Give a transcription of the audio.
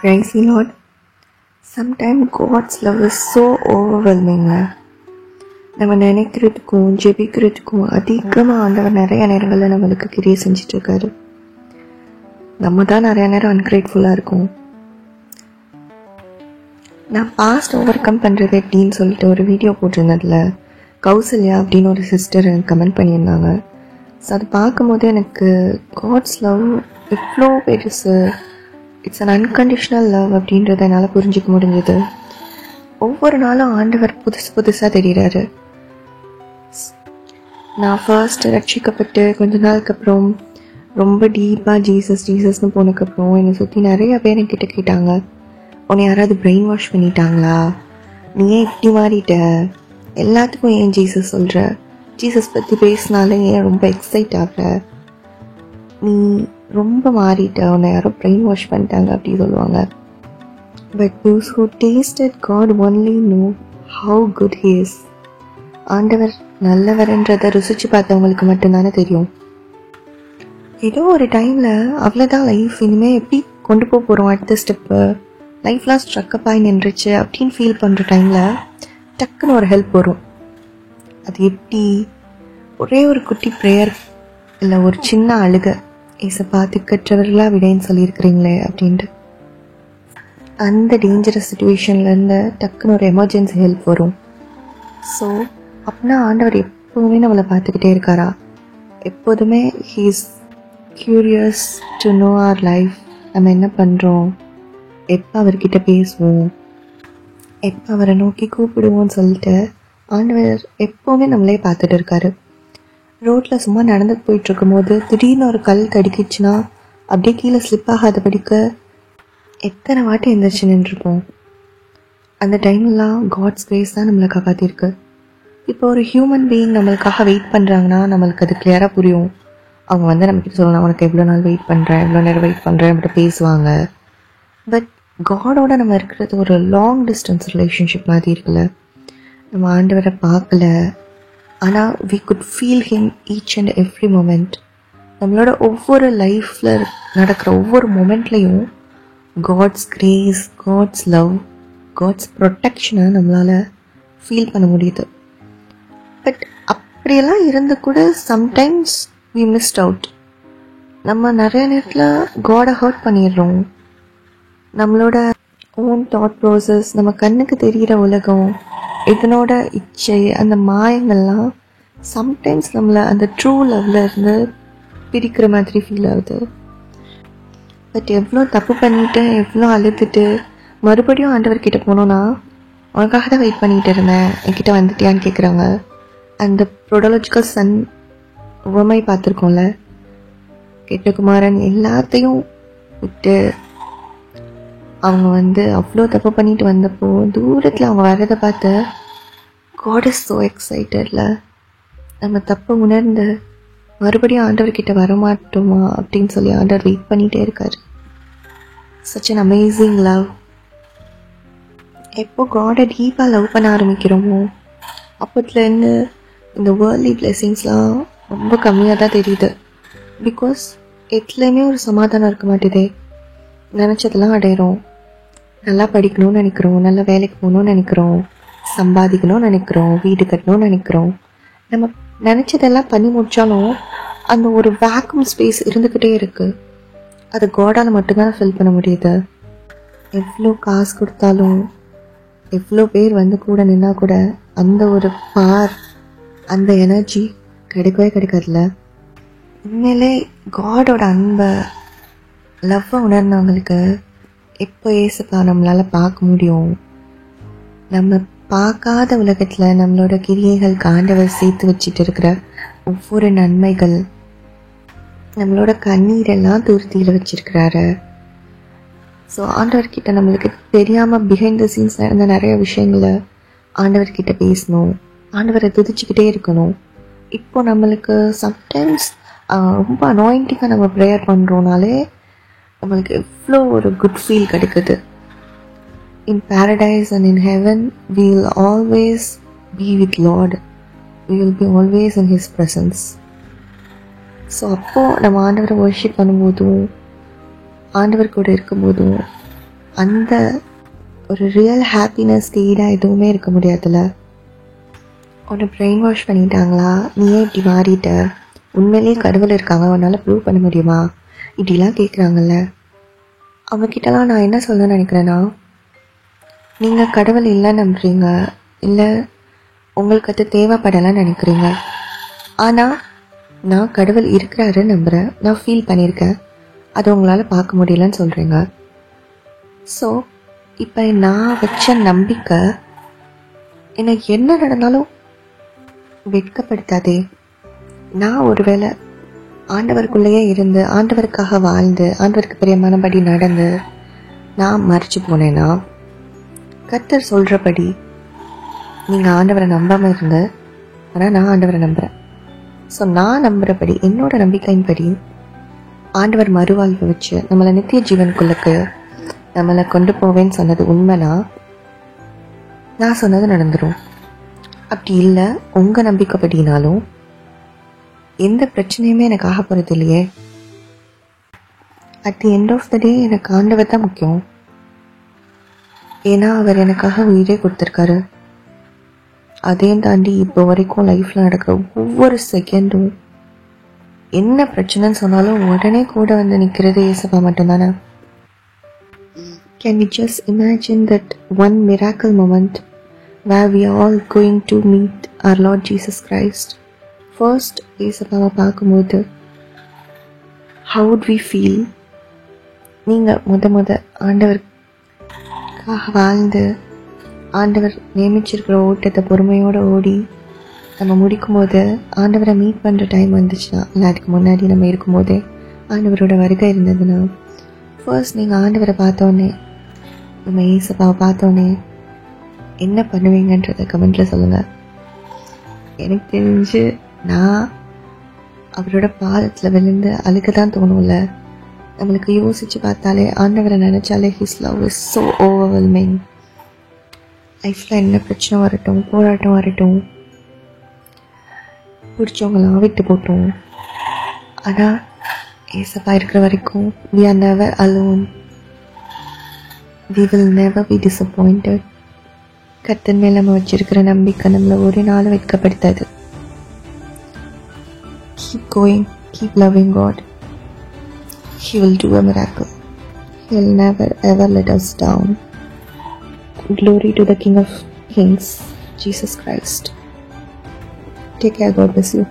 Praise the Lord. Sometimes God's love is so overwhelming. நம்ம நினைக்கிறதுக்கும் ஜெபிக்கிறதுக்கும் அதிகமாக ஆண்டவர் நிறைய நேரங்களில் நம்மளுக்கு கிரியை செஞ்சிட்ருக்காரு. நம்ம தான் நிறைய நேரம் அன்கிரேட்ஃபுல்லாக இருக்கும். நான் பாஸ்ட் ஓவர் கம் பண்ணுறது எப்படின்னு சொல்லிட்டு ஒரு வீடியோ போட்டிருந்ததில் கௌசல்யா அப்படின்னு ஒரு சிஸ்டர் கமெண்ட் பண்ணியிருந்தாங்க. ஸோ அதை பார்க்கும்போது எனக்கு காட்ஸ் லவ் எவ்வளோ பெருசு, இட்ஸ் அன் அன்கண்டிஷ்னல் லவ் அப்படின்றத என்னால் புரிஞ்சிக்க முடிஞ்சது. ஒவ்வொரு நாளும் ஆண்டவர் புதுசாக தெரிகிறாரு. நான் ஃபர்ஸ்ட் ரட்சிக்கப்பட்டு கொஞ்ச நாளுக்கு அப்புறம் ரொம்ப டீப்பாக ஜீசஸ்னு போனதுக்கப்புறம் என்னை சுற்றி நிறைய பேர் என்கிட்ட கேட்டாங்க, உன்னை யாராவது பிரெயின் வாஷ் பண்ணிட்டாங்களா, நீ ஏன் இப்படி மாறிட்ட, எல்லாத்துக்கும் ஏன் ஜீசஸ் சொல்கிற, ஜீசஸ் பற்றி பேசினாலே ஏன் ரொம்ப எக்ஸைட் ஆகிற, நீ ரொம்ப மாறிட்ட, உன்னை யாரோ பிரெயின் வாஷ் பண்ணிட்டாங்க அப்படி சொல்லுவாங்க. But those who tasted God only know how good he is. ஆண்டவர் நல்லவர்ன்றதை ருசிச்சு பார்த்தவங்களுக்கு மட்டும்தானே தெரியும். ஏதோ ஒரு டைமில் அவ்வளோதான் லைஃப், இனிமேல் எப்படி கொண்டு போக போகிறோம், அடுத்த ஸ்டெப்பு, லைஃப்லாம் ஸ்ட்ரக்கப் ஆகி நின்றுச்சு அப்படின்னு ஃபீல் பண்ணுற டைமில் டக்குன்னு ஒரு ஹெல்ப் வரும். அது எப்படி, ஒரே ஒரு குட்டி ப்ரேயர் இல்லை ஒரு சின்ன அழுகை, ஏசப்பா திக்கற்றவர்களாக விடைன்னு சொல்லியிருக்கிறீங்களே அப்படின்ட்டு. அந்த டேஞ்சரஸ் சுச்சுவேஷன்லேருந்து டக்குன்னு ஒரு எமர்ஜென்சி ஹெல்ப் வரும். ஸோ அப்படின்னா ஆண்டவர் எப்போவுமே நம்மளை பார்த்துக்கிட்டே இருக்காரா? எப்போதுமே he is curious to know our life. நம்ம என்ன பண்ணுறோம், எப்போ அவர்கிட்ட பேசுவோம், எப்போ அவரை நோக்கி கூப்பிடுவோன்னு சொல்லிட்டு ஆண்டவர் எப்போவுமே நம்மளே பார்த்துட்டு இருக்காரு. ரோட்டில் சும்மா நடந்து போயிட்டுருக்கும் போது திடீர்னு ஒரு கல் தடுக்கிச்சுன்னா அப்படியே கீழே ஸ்லிப் ஆகாத படிக்க எத்தனை வாட்டி எந்திரிச்சு நின்றுருப்போம். அந்த டைம்லாம் காட்ஸ் கிரேஸ் தான் நம்மளை காப்பாற்றிருக்கு. இப்போ ஒரு ஹியூமன் பீயிங் நம்மளுக்காக வெயிட் பண்ணுறாங்கன்னா நம்மளுக்கு அது கிளியராக புரியும். அவங்க வந்து நம்மக்கிட்ட சொல்லலாம், உனக்கு எவ்வளோ நாள் வெயிட் பண்ணுறேன், எவ்வளோ நேரம் வெயிட் பண்ணுறேன் நம்மகிட்ட பேசுவாங்க. பட் காடோட நம்ம இருக்கிறது ஒரு லாங் டிஸ்டன்ஸ் ரிலேஷன்ஷிப் மாதிரி இருக்குல்ல. நம்ம ஆண்டவரை பார்க்கல, ஆனால் we could feel him each and every moment. நம்மளோட ஒவ்வொரு லைஃப்பில் நடக்கிற ஒவ்வொரு மொமெண்ட்லேயும் God's grace, God's love, God's ப்ரொட்டெக்ஷனை நம்மளால் ஃபீல் பண்ண முடியுது. பட் அப்படியெல்லாம் இருந்து கூட சம்டைம்ஸ் we missed out. நம்ம நிறைய நேரத்தில் காடை ஹர்ட் பண்ணிடுறோம். நம்மளோட ஓன் தாட் ப்ராசஸ், நம்ம கண்ணுக்கு தெரிகிற உலகம், இதனோட இச்சை, அந்த மாயங்கள்லாம் சம்டைம்ஸ் நம்மளை அந்த ட்ரூ லவ்ல இருந்து பிரிக்கிற மாதிரி ஃபீல் ஆகுது. பட் எவ்வளோ தப்பு பண்ணிட்டு எவ்வளோ அழுதுட்டு மறுபடியும் ஆண்டவர்கிட்ட போனோன்னா, உனக்காக தான் வெயிட் பண்ணிகிட்டு இருந்தேன், என்கிட்ட வந்துட்டியான்னு கேட்குறாங்க. அந்த ப்ரொடலாஜிக்கல் சன் உவமை பார்த்துருக்கோம்ல, கெட்ட குமாரன் எல்லாத்தையும் விட்டு அவங்க வந்து அவ்வளோ தப்பு பண்ணிட்டு வந்தப்போ தூரத்தில் அவங்க வர்றதை பார்த்து காட் இஸ் ஸோ எக்ஸைட்டட்ல. நம்ம தப்பை உணர்ந்து மறுபடியும் ஆண்டவர்கிட்ட வரமாட்டோமா அப்படின்னு சொல்லி ஆண்டவர் வெயிட் பண்ணிகிட்டே இருக்காரு. Such an amazing love. எப்போ காடை டீப்பாக லவ் பண்ண ஆரம்பிக்கிறோமோ அப்போத்துலேருந்து இந்த வேர்ல்ட்லி பிளெஸிங்ஸ்லாம் ரொம்ப கம்மியாக தான் தெரியுது. பிகாஸ் எதுலேயுமே ஒரு சமாதானம் இருக்க மாட்டேதே. நினச்சதெல்லாம் அடையிறோம், நல்லா படிக்கணும்னு நினைக்கிறோம், நல்லா வேலைக்கு போகணும்னு நினைக்கிறோம், சம்பாதிக்கணும்னு நினைக்கிறோம், வீடு கட்டணும்னு நினைக்கிறோம். நம்ம நினச்சதெல்லாம் பண்ணி முடித்தாலும் அந்த ஒரு வேக்யூம் ஸ்பேஸ் இருந்துக்கிட்டே இருக்குது. அது காடால் மட்டும்தான் ஃபில் பண்ண முடியுது. எவ்வளோ காசு கொடுத்தாலும், எவ்வளோ பேர் வந்து கூட நின்னா கூட அந்த ஒரு அந்த எனர்ஜி கிடைக்கவே கிடைக்காதுல்ல. உண்மையிலே காடோட அன்பை, லவ்வை உணர்ந்தவங்களுக்கு எப்போ ஏசப்பா நம்மளால் பார்க்க முடியும். நம்ம பார்க்காத உலகத்தில் நம்மளோட கிரியைகள் ஆண்டவர் சேர்த்து வச்சுட்டு இருக்கிற ஒவ்வொரு நன்மைகள், நம்மளோட கண்ணீரெல்லாம் துருத்தியில் வச்சிருக்கிறாரு. ஸோ ஆண்டவர்கிட்ட நம்மளுக்கு தெரியாமல் பிஹைண்ட் த சீன்ஸ் நடந்த நிறைய விஷயங்களை ஆண்டவர்கிட்ட பேசணும், ஆண்டவரை துதிச்சுக்கிட்டே இருக்கணும். இப்போ நம்மளுக்கு சம்டைம்ஸ் ரொம்ப அனாயிண்டிங்காக நம்ம ப்ரேயர் பண்ணுறோனாலே நம்மளுக்கு எவ்வளோ ஒரு குட் ஃபீல் கிடைக்குது. In paradise and in heaven we will always be with Lord. We will be always in his presence. So அப்போது நம்ம ஆண்டவரை வர்ஷிப் பண்ணும்போதும், ஆண்டவர் கூட இருக்கும்போதும், அந்த ஒரு ரியல் ஹாப்பினஸ்க்கு ஈடாக எதுவுமே இருக்க முடியாதுல்ல. உன்னை பிரெயின் வாஷ் பண்ணிட்டாங்களா, நீயே இப்படி மாறிட்ட, உண்மையிலேயே கடவுள் இருக்காங்க, உன்னால் ப்ரூவ் பண்ண முடியுமா, இப்படிலாம் கேட்குறாங்கல்ல. அவங்கக்கிட்டலாம் நான் என்ன சொல்ல நினைக்கிறேன்னா, நீங்கள் கடவுள் இல்லை நம்புறீங்க, இல்லை உங்களுக்கு அது தேவைப்படலாம் நினைக்கிறீங்க. ஆனால் நான் கடவுள் இருக்கிறாரு நம்புகிறேன், நான் ஃபீல் பண்ணியிருக்கேன், அது உங்களால் பார்க்க முடியலன்னு சொல்கிறீங்க. ஸோ இப்போ நான் வச்ச நம்பிக்கை எனக்கு என்ன நடந்தாலும் வெட்கப்படுத்தாதே. நான் ஒருவேளை ஆண்டவருக்குள்ளேயே இருந்து ஆண்டவருக்காக வாழ்ந்து ஆண்டவருக்கு பிரியமானபடி நடந்து நான் மறைச்சு போனேன்னா, கர்த்தர் சொல்கிறபடி நீங்கள் ஆண்டவரை நம்பாமல் இருந்து, ஆனால் நான் ஆண்டவரை நம்புகிறேன். ஸோ நான் நம்புகிறபடி, என்னோட நம்பிக்கையின்படி ஆண்டவர் மறுவாழ்வு வச்சு நம்மளை நித்திய ஜீவனுக்குள்ளுக்கு நம்மளை கொண்டு போவேன்னு சொன்னது உண்மைனா நான் சொன்னது நடந்துடும். அப்படி இல்லை உங்கள் நம்பிக்கைப்படினாலும் எந்த பிரச்சனையுமே எனக்கு ஆக போகிறது இல்லையே. At the end of the day எனக்கு ஆண்டவர் தான் முக்கியம். ஏன்னா அவர் எனக்காக உயிரே கொடுத்துருக்காரு. அதையும் தாண்டி இப்போ வரைக்கும் லைஃப்பில் நடக்கிற ஒவ்வொரு செகண்டும் என்ன பிரச்சனைன்னு சொன்னாலும் உடனே கூட வந்து நிற்கிறது இயேசுவா மட்டும்தானே. Can we just imagine that one miracle moment where we are all going to meet our Lord Jesus Christ? First, இயேசுவாவை பார்க்கும்போது how would we feel? நீங்கள் முத ஆண்டவருக்காக வாழ்ந்து ஆண்டவர் நியமிச்சிருக்கிற ஓட்டத்தை பொறுமையோடு ஓடி நம்ம முடிக்கும்போது ஆண்டவரை மீட் பண்ணுற டைம் வந்துச்சுன்னா, இல்லை அதுக்கு முன்னாடி நம்ம இருக்கும்போதே ஆண்டவரோட வருகை இருந்ததுன்னா, ஃபர்ஸ்ட் நீங்கள் ஆண்டவரை பார்த்தோன்னே, நம்ம இயேசுவாவை பார்த்தோன்னே என்ன பண்ணுவீங்கன்றதை கமெண்ட்டில் சொல்லுங்கள். எனக்கு தெரிஞ்சு நான் அவரோட பாதத்தில் விழுந்து அழுக தான் தோணும்ல. நம்மளுக்கு யோசித்து பார்த்தாலே, ஆண்டவரை நினச்சாலே his love is so overwhelming. லைஃப்பில் என்ன பிரச்சனை வரட்டும், போராட்டம் வரட்டும், பிடிச்சவங்களாம் விட்டு போட்டோம், ஆனால் ஏசப்பா இருக்கிற வரைக்கும் we are never alone. We will never be disappointed. கர்த்தர் மேல் நம்ம வச்சிருக்கிற நம்பிக்கை நம்மளை ஒரு நாள் வெட்கப்படுத்தாது. Keep going, keep loving God. He will do a miracle. He will never ever let us down. Glory to the King of Kings, Jesus Christ. Take care, God bless you.